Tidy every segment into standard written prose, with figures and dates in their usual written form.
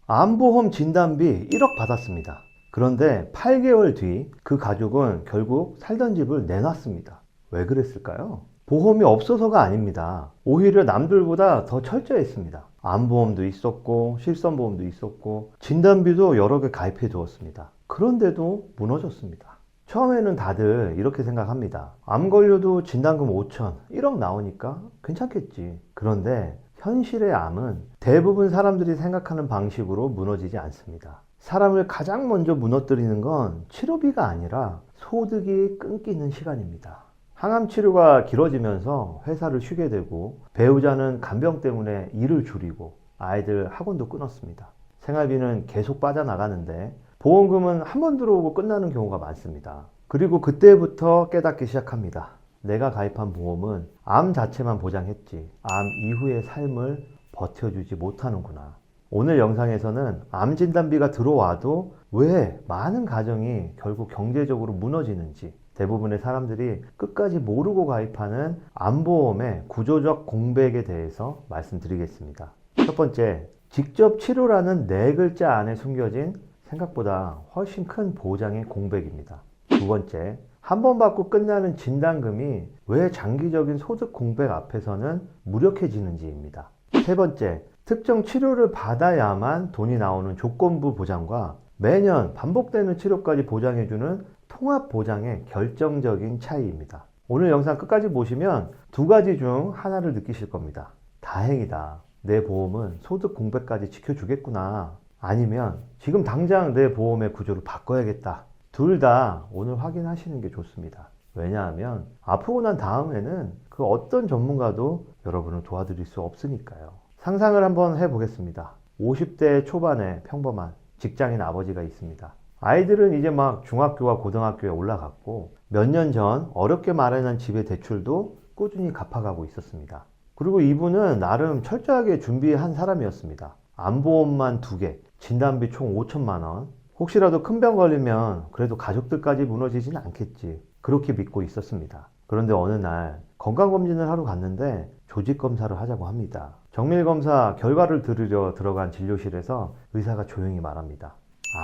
암보험 진단비 1억 받았습니다. 그런데 8개월 뒤 그 가족은 결국 살던 집을 내놨습니다. 왜 그랬을까요? 보험이 없어서가 아닙니다. 오히려 남들보다 더 철저했습니다. 암보험도 있었고 실손보험도 있었고 진단비도 여러 개 가입해 두었습니다. 그런데도 무너졌습니다. 처음에는 다들 이렇게 생각합니다. 암 걸려도 진단금 5천, 1억 나오니까 괜찮겠지. 그런데 현실의 암은 대부분 사람들이 생각하는 방식으로 무너지지 않습니다. 사람을 가장 먼저 무너뜨리는 건 치료비가 아니라 소득이 끊기는 시간입니다. 항암 치료가 길어지면서 회사를 쉬게 되고, 배우자는 간병 때문에 일을 줄이고, 아이들 학원도 끊었습니다. 생활비는 계속 빠져나가는데 보험금은 한 번 들어오고 끝나는 경우가 많습니다. 그리고 그때부터 깨닫기 시작합니다. 내가 가입한 보험은 암 자체만 보장했지 암 이후의 삶을 버텨주지 못하는구나. 오늘 영상에서는 암 진단비가 들어와도 왜 많은 가정이 결국 경제적으로 무너지는지, 대부분의 사람들이 끝까지 모르고 가입하는 암보험의 구조적 공백에 대해서 말씀드리겠습니다. 첫 번째, 직접 치료라는 네 글자 안에 숨겨진 생각보다 훨씬 큰 보장의 공백입니다. 두 번째, 한 번 받고 끝나는 진단금이 왜 장기적인 소득 공백 앞에서는 무력해지는지입니다. 세 번째, 특정 치료를 받아야만 돈이 나오는 조건부 보장과 매년 반복되는 치료까지 보장해주는 통합 보장의 결정적인 차이입니다. 오늘 영상 끝까지 보시면 두 가지 중 하나를 느끼실 겁니다. 다행이다. 내 보험은 소득 공백까지 지켜주겠구나. 아니면 지금 당장 내 보험의 구조를 바꿔야겠다. 둘 다 오늘 확인하시는 게 좋습니다. 왜냐하면 아프고 난 다음에는 그 어떤 전문가도 여러분을 도와드릴 수 없으니까요. 상상을 한번 해보겠습니다. 50대 초반의 평범한 직장인 아버지가 있습니다. 아이들은 이제 막 중학교와 고등학교에 올라갔고, 몇 년 전 어렵게 마련한 집의 대출도 꾸준히 갚아가고 있었습니다. 그리고 이분은 나름 철저하게 준비한 사람이었습니다. 암보험만 2개, 진단비 총 5천만 원. 혹시라도 큰 병 걸리면 그래도 가족들까지 무너지진 않겠지. 그렇게 믿고 있었습니다. 그런데 어느 날 건강검진을 하러 갔는데 조직검사를 하자고 합니다. 정밀검사 결과를 들으려 들어간 진료실에서 의사가 조용히 말합니다.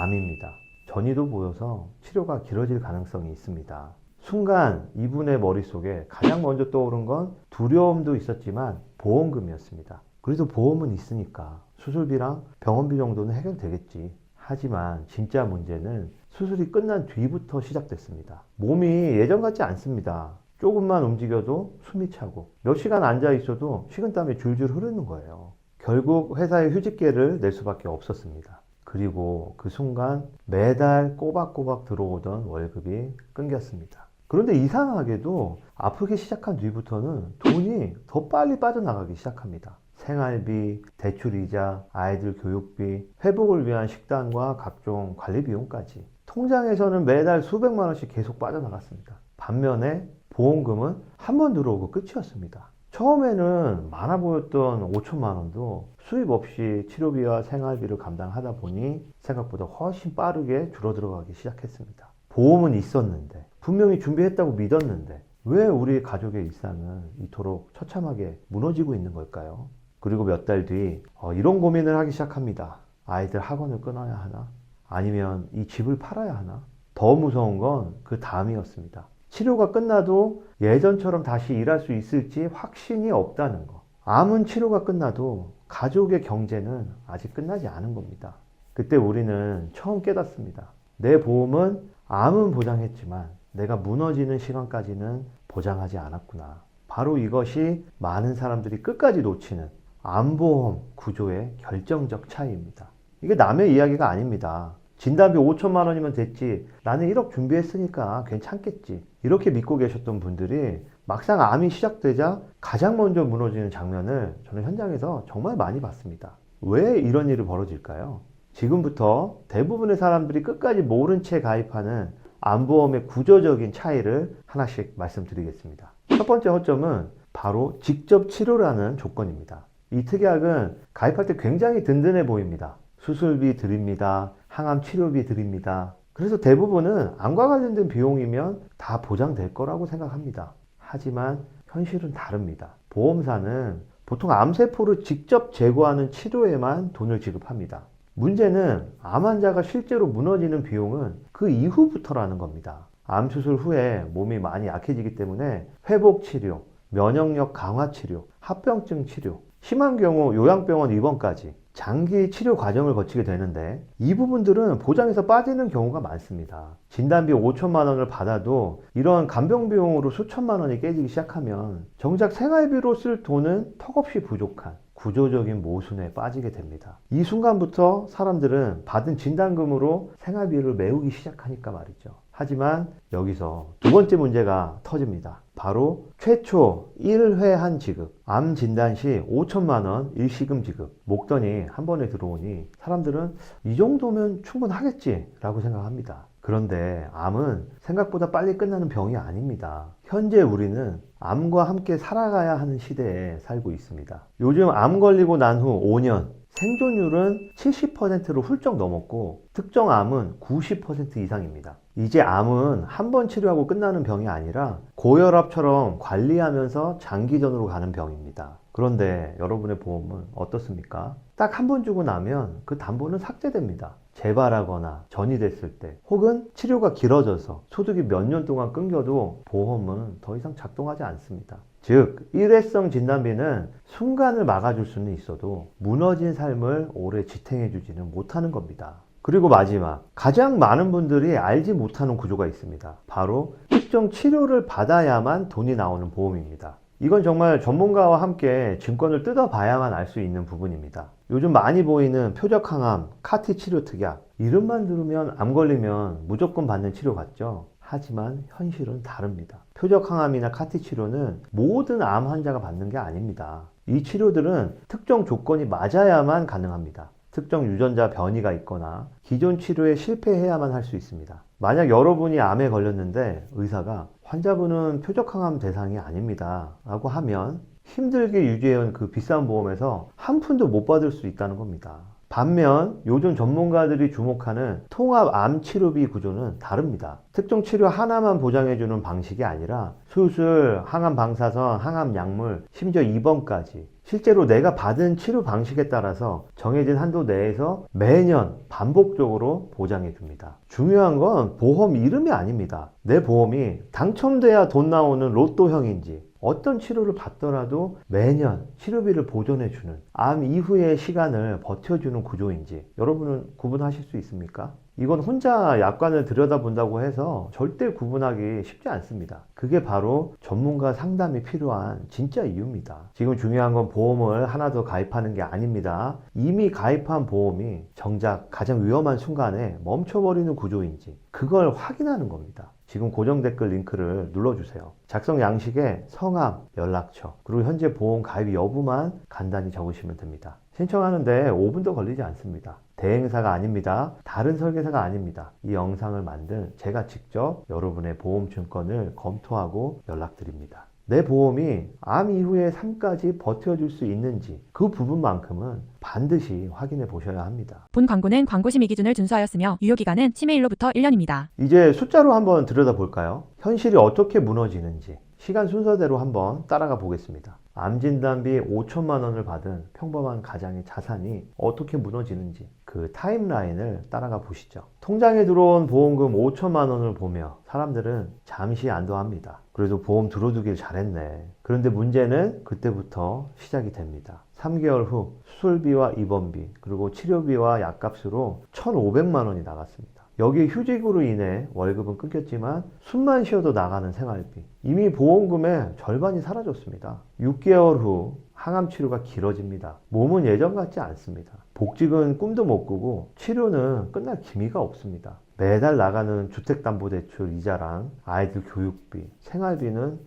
암입니다. 전이도 보여서 치료가 길어질 가능성이 있습니다. 순간 이분의 머릿속에 가장 먼저 떠오른 건 두려움도 있었지만 보험금이었습니다. 그래도 보험은 있으니까 수술비랑 병원비 정도는 해결되겠지. 하지만 진짜 문제는 수술이 끝난 뒤부터 시작됐습니다. 몸이 예전 같지 않습니다. 조금만 움직여도 숨이 차고, 몇 시간 앉아 있어도 식은땀이 줄줄 흐르는 거예요. 결국 회사에 휴직계를 낼 수밖에 없었습니다. 그리고 그 순간 매달 꼬박꼬박 들어오던 월급이 끊겼습니다. 그런데 이상하게도 아프기 시작한 뒤부터는 돈이 더 빨리 빠져나가기 시작합니다. 생활비, 대출이자, 아이들 교육비, 회복을 위한 식단과 각종 관리 비용까지 통장에서는 매달 수백만 원씩 계속 빠져나갔습니다. 반면에 보험금은 한 번 들어오고 끝이었습니다. 처음에는 많아 보였던 5천만 원도 수입 없이 치료비와 생활비를 감당하다 보니 생각보다 훨씬 빠르게 줄어들어가기 시작했습니다. 보험은 있었는데, 분명히 준비했다고 믿었는데, 왜 우리 가족의 일상은 이토록 처참하게 무너지고 있는 걸까요? 그리고 몇 달 뒤 이런 고민을 하기 시작합니다. 아이들 학원을 끊어야 하나? 아니면 이 집을 팔아야 하나? 더 무서운 건 그 다음이었습니다. 치료가 끝나도 예전처럼 다시 일할 수 있을지 확신이 없다는 거. 암은 치료가 끝나도 가족의 경제는 아직 끝나지 않은 겁니다. 그때 우리는 처음 깨닫습니다. 내 보험은 암은 보장했지만 내가 무너지는 시간까지는 보장하지 않았구나. 바로 이것이 많은 사람들이 끝까지 놓치는 암보험 구조의 결정적 차이입니다. 이게 남의 이야기가 아닙니다. 진단비 5천만 원이면 됐지, 나는 1억 준비했으니까 괜찮겠지, 이렇게 믿고 계셨던 분들이 막상 암이 시작되자 가장 먼저 무너지는 장면을 저는 현장에서 정말 많이 봤습니다. 왜 이런 일이 벌어질까요? 지금부터 대부분의 사람들이 끝까지 모른 채 가입하는 암보험의 구조적인 차이를 하나씩 말씀드리겠습니다. 첫 번째 허점은 바로 직접 치료라는 조건입니다. 이 특약은 가입할 때 굉장히 든든해 보입니다. 수술비 드립니다. 항암 치료비 드립니다. 그래서 대부분은 암과 관련된 비용이면 다 보장될 거라고 생각합니다. 하지만 현실은 다릅니다. 보험사는 보통 암세포를 직접 제거하는 치료에만 돈을 지급합니다. 문제는 암 환자가 실제로 무너지는 비용은 그 이후부터라는 겁니다. 암 수술 후에 몸이 많이 약해지기 때문에 회복 치료, 면역력 강화 치료, 합병증 치료, 심한 경우 요양병원 입원까지 장기 치료 과정을 거치게 되는데 이 부분들은 보장에서 빠지는 경우가 많습니다. 진단비 5천만 원을 받아도 이런 간병 비용으로 수천만 원이 깨지기 시작하면 정작 생활비로 쓸 돈은 턱없이 부족한 구조적인 모순에 빠지게 됩니다. 이 순간부터 사람들은 받은 진단금으로 생활비를 메우기 시작하니까 말이죠. 하지만 여기서 두 번째 문제가 터집니다. 바로 최초 1회한 지급, 암 진단 시 5천만 원 일시금 지급, 목돈이 한 번에 들어오니 사람들은 이 정도면 충분하겠지 라고 생각합니다. 그런데 암은 생각보다 빨리 끝나는 병이 아닙니다. 현재 우리는 암과 함께 살아가야 하는 시대에 살고 있습니다. 요즘 암 걸리고 난 후 5년 생존율은 70%를 훌쩍 넘었고 특정 암은 90% 이상입니다. 이제 암은 한 번 치료하고 끝나는 병이 아니라 고혈압처럼 관리하면서 장기전으로 가는 병입니다. 그런데 여러분의 보험은 어떻습니까? 딱 한 번 주고 나면 그 담보는 삭제됩니다. 재발하거나 전이됐을 때 혹은 치료가 길어져서 소득이 몇 년 동안 끊겨도 보험은 더 이상 작동하지 않습니다. 즉 일회성 진단비는 순간을 막아줄 수는 있어도 무너진 삶을 오래 지탱해 주지는 못하는 겁니다. 그리고 마지막, 가장 많은 분들이 알지 못하는 구조가 있습니다. 바로 특정 치료를 받아야만 돈이 나오는 보험입니다. 이건 정말 전문가와 함께 증권을 뜯어봐야만 알 수 있는 부분입니다. 요즘 많이 보이는 표적항암, 카티 치료 특약, 이름만 들으면 암 걸리면 무조건 받는 치료 같죠? 하지만 현실은 다릅니다. 표적항암이나 카티 치료는 모든 암 환자가 받는 게 아닙니다. 이 치료들은 특정 조건이 맞아야만 가능합니다. 특정 유전자 변이가 있거나 기존 치료에 실패해야만 할 수 있습니다. 만약 여러분이 암에 걸렸는데 의사가 환자분은 표적항암 대상이 아닙니다 라고 하면 힘들게 유지해온 그 비싼 보험에서 한 푼도 못 받을 수 있다는 겁니다. 반면 요즘 전문가들이 주목하는 통합 암 치료비 구조는 다릅니다. 특정 치료 하나만 보장해주는 방식이 아니라 수술, 항암 방사선, 항암 약물, 심지어 입원까지 실제로 내가 받은 치료 방식에 따라서 정해진 한도 내에서 매년 반복적으로 보장해 줍니다. 중요한 건 보험 이름이 아닙니다. 내 보험이 당첨돼야 돈 나오는 로또형인지 어떤 치료를 받더라도 매년 치료비를 보존해주는 암 이후의 시간을 버텨주는 구조인지 여러분은 구분하실 수 있습니까? 이건 혼자 약관을 들여다본다고 해서 절대 구분하기 쉽지 않습니다. 그게 바로 전문가 상담이 필요한 진짜 이유입니다. 지금 중요한 건 보험을 하나 더 가입하는 게 아닙니다. 이미 가입한 보험이 정작 가장 위험한 순간에 멈춰버리는 구조인지 그걸 확인하는 겁니다. 지금 고정 댓글 링크를 눌러주세요. 작성 양식에 성함, 연락처, 그리고 현재 보험 가입 여부만 간단히 적으시면 됩니다. 신청하는데 5분도 걸리지 않습니다. 대행사가 아닙니다. 다른 설계사가 아닙니다. 이 영상을 만든 제가 직접 여러분의 보험 증권을 검토하고 연락드립니다. 내 보험이 암 이후의 삶까지 버텨줄 수 있는지 그 부분만큼은 반드시 확인해 보셔야 합니다. 본 광고는 광고심의 기준을 준수하였으며 유효기간은 치매일로부터 1년입니다. 이제 숫자로 한번 들여다볼까요? 현실이 어떻게 무너지는지 시간 순서대로 한번 따라가 보겠습니다. 암 진단비 5천만 원을 받은 평범한 가장의 자산이 어떻게 무너지는지 그 타임라인을 따라가 보시죠. 통장에 들어온 보험금 5천만 원을 보며 사람들은 잠시 안도합니다. 그래도 보험 들어두길 잘했네. 그런데 문제는 그때부터 시작이 됩니다. 3개월 후 수술비와 입원비 그리고 치료비와 약값으로 1,500만 원이 나갔습니다. 여기 휴직으로 인해 월급은 끊겼지만 숨만 쉬어도 나가는 생활비, 이미 보험금의 절반이 사라졌습니다. 6개월 후 항암 치료가 길어집니다. 몸은 예전 같지 않습니다. 복직은 꿈도 못 꾸고 치료는 끝날 기미가 없습니다. 매달 나가는 주택담보대출 이자랑 아이들 교육비, 생활비는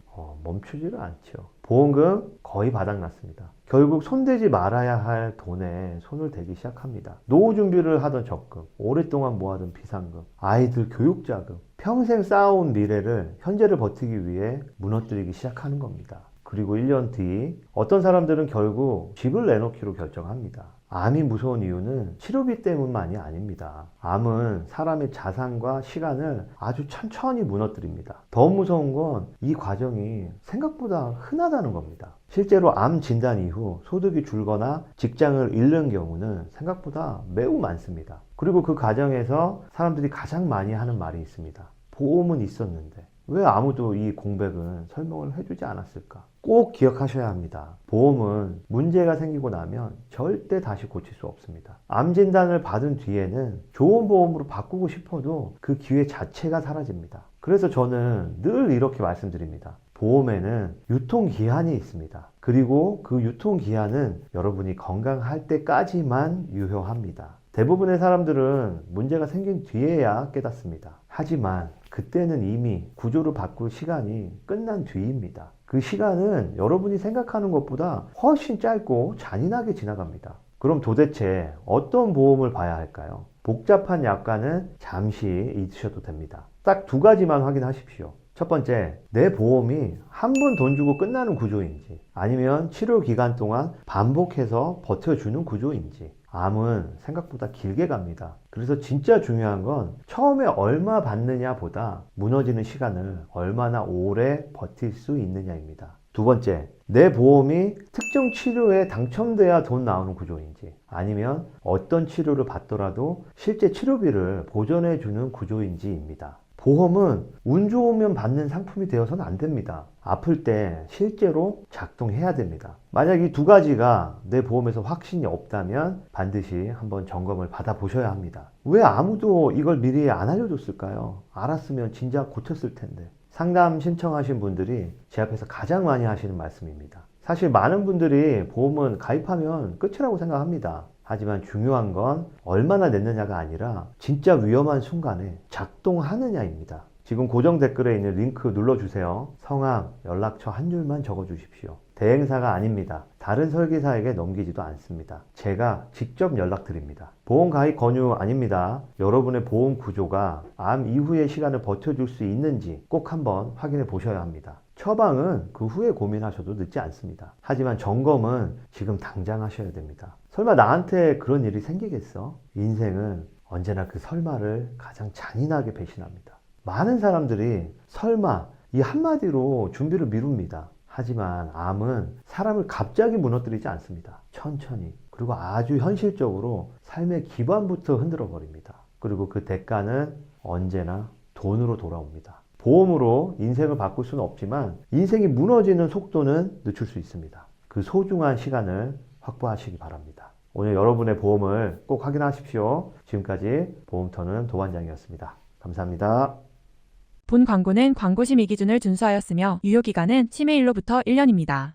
멈추지를 않죠. 보험금 거의 바닥났습니다. 결국 손대지 말아야 할 돈에 손을 대기 시작합니다. 노후 준비를 하던 적금, 오랫동안 모아둔 비상금, 아이들 교육자금, 평생 쌓아온 미래를 현재를 버티기 위해 무너뜨리기 시작하는 겁니다. 그리고 1년 뒤 어떤 사람들은 결국 집을 내놓기로 결정합니다. 암이 무서운 이유는 치료비 때문만이 아닙니다. 암은 사람의 자산과 시간을 아주 천천히 무너뜨립니다. 더 무서운 건 이 과정이 생각보다 흔하다는 겁니다. 실제로 암 진단 이후 소득이 줄거나 직장을 잃는 경우는 생각보다 매우 많습니다. 그리고 그 과정에서 사람들이 가장 많이 하는 말이 있습니다. 보험은 있었는데 왜 아무도 이 공백은 설명을 해주지 않았을까? 꼭 기억하셔야 합니다. 보험은 문제가 생기고 나면 절대 다시 고칠 수 없습니다. 암 진단을 받은 뒤에는 좋은 보험으로 바꾸고 싶어도 그 기회 자체가 사라집니다. 그래서 저는 늘 이렇게 말씀드립니다. 보험에는 유통기한이 있습니다. 그리고 그 유통기한은 여러분이 건강할 때까지만 유효합니다. 대부분의 사람들은 문제가 생긴 뒤에야 깨닫습니다. 하지만 그때는 이미 구조를 바꿀 시간이 끝난 뒤입니다. 그 시간은 여러분이 생각하는 것보다 훨씬 짧고 잔인하게 지나갑니다. 그럼 도대체 어떤 보험을 봐야 할까요? 복잡한 약관은 잠시 잊으셔도 됩니다. 딱 두 가지만 확인하십시오. 첫 번째, 내 보험이 한 번 돈 주고 끝나는 구조인지 아니면 치료 기간 동안 반복해서 버텨주는 구조인지. 암은 생각보다 길게 갑니다. 그래서 진짜 중요한 건 처음에 얼마 받느냐 보다 무너지는 시간을 얼마나 오래 버틸 수 있느냐입니다. 두 번째, 내 보험이 특정 치료에 당첨돼야 돈 나오는 구조인지 아니면 어떤 치료를 받더라도 실제 치료비를 보전해주는 구조인지입니다. 보험은 운 좋으면 받는 상품이 되어서는 안 됩니다. 아플 때 실제로 작동해야 됩니다. 만약 이 두 가지가 내 보험에서 확신이 없다면 반드시 한번 점검을 받아보셔야 합니다. 왜 아무도 이걸 미리 안 알려줬을까요? 알았으면 진작 고쳤을 텐데. 상담 신청하신 분들이 제 앞에서 가장 많이 하시는 말씀입니다. 사실 많은 분들이 보험은 가입하면 끝이라고 생각합니다. 하지만 중요한 건 얼마나 냈느냐가 아니라 진짜 위험한 순간에 작동하느냐입니다. 지금 고정 댓글에 있는 링크 눌러주세요. 성함, 연락처 한 줄만 적어주십시오. 대행사가 아닙니다. 다른 설계사에게 넘기지도 않습니다. 제가 직접 연락드립니다. 보험 가입 권유 아닙니다. 여러분의 보험 구조가 암 이후의 시간을 버텨줄 수 있는지 꼭 한번 확인해 보셔야 합니다. 처방은 그 후에 고민하셔도 늦지 않습니다. 하지만 점검은 지금 당장 하셔야 됩니다. 설마 나한테 그런 일이 생기겠어? 인생은 언제나 그 설마를 가장 잔인하게 배신합니다. 많은 사람들이 설마 이 한마디로 준비를 미룹니다. 하지만 암은 사람을 갑자기 무너뜨리지 않습니다. 천천히 그리고 아주 현실적으로 삶의 기반부터 흔들어 버립니다. 그리고 그 대가는 언제나 돈으로 돌아옵니다. 보험으로 인생을 바꿀 수는 없지만 인생이 무너지는 속도는 늦출 수 있습니다. 그 소중한 시간을 확보하시기 바랍니다. 오늘 여러분의 보험을 꼭 확인하십시오. 지금까지 보험터는 도반장이었습니다. 감사합니다. 본 광고는 광고 심의 기준을 준수하였으며 유효기간은 치매일로부터 1년입니다.